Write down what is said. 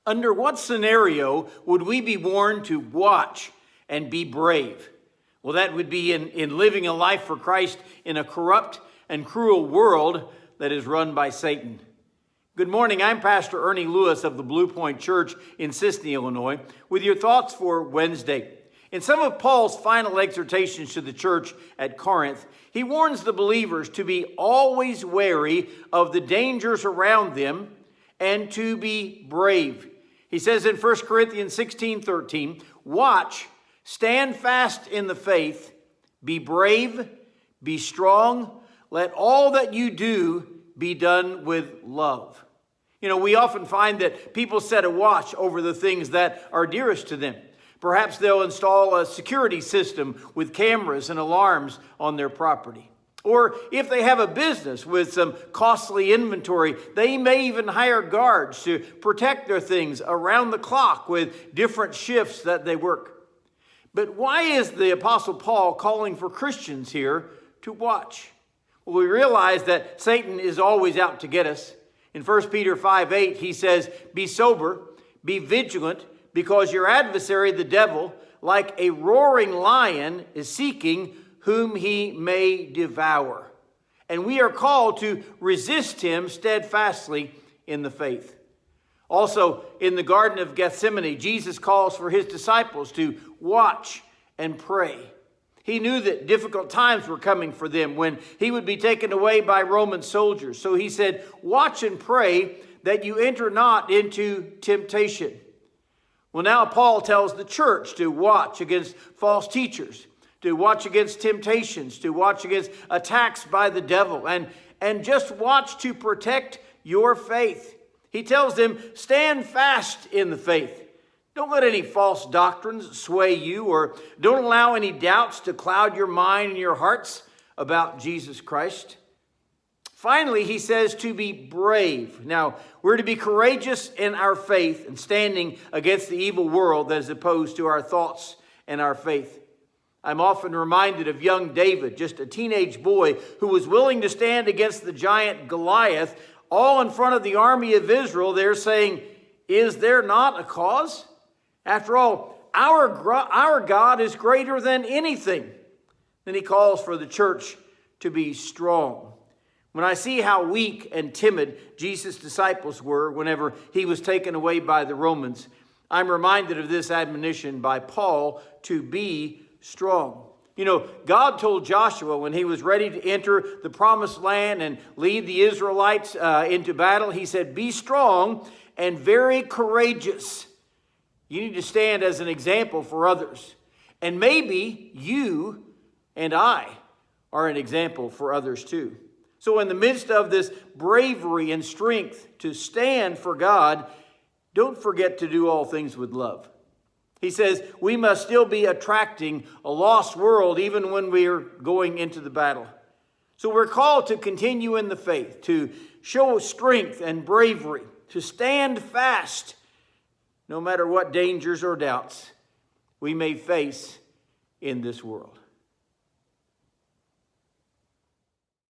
Under what scenario would we be warned to watch and be brave? Well, that would be in living a life for Christ in a corrupt and cruel world that is run by Satan. Good morning, I'm Pastor Ernie Lewis of the Blue Point Church in Sisney, Illinois, with your thoughts for Wednesday. In some of Paul's final exhortations to the church at Corinth, he warns the believers to be always wary of the dangers around them and to be brave. He says in 1 Corinthians 16:13, watch, stand fast in the faith, be brave, be strong, let all that you do be done with love. You know, we often find that people set a watch over the things that are dearest to them. Perhaps they'll install a security system with cameras and alarms on their property. Or if they have a business with some costly inventory, they may even hire guards to protect their things around the clock with different shifts that they work. But why is the Apostle Paul calling for Christians here to watch? Well, we realize that Satan is always out to get us. In 1 Peter 5:8, he says, be sober, be vigilant, because your adversary, the devil, like a roaring lion, is seeking whom he may devour. And we are called to resist him steadfastly in the faith. Also, in the Garden of Gethsemane, Jesus calls for his disciples to watch and pray. He knew that difficult times were coming for them when he would be taken away by Roman soldiers. So he said, watch and pray that you enter not into temptation. Well, now Paul tells the church to watch against false teachers, to watch against temptations, to watch against attacks by the devil, and just watch to protect your faith. He tells them, stand fast in the faith. Don't let any false doctrines sway you, or don't allow any doubts to cloud your mind and your hearts about Jesus Christ. Finally, he says to be brave. Now, we're to be courageous in our faith and standing against the evil world that is opposed to our thoughts and our faith. I'm often reminded of young David, just a teenage boy who was willing to stand against the giant Goliath, all in front of the army of Israel. They're saying, is there not a cause? After all, our God is greater than anything. Then he calls for the church to be strong. When I see how weak and timid Jesus' disciples were whenever he was taken away by the Romans, I'm reminded of this admonition by Paul to be strong. You know, God told Joshua when he was ready to enter the promised land and lead the Israelites into battle, he said, be strong and very courageous. You need to stand as an example for others. And maybe you and I are an example for others too. So in the midst of this bravery and strength to stand for God, don't forget to do all things with love. He says we must still be attracting a lost world even when we're going into the battle. So we're called to continue in the faith, to show strength and bravery, to stand fast no matter what dangers or doubts we may face in this world.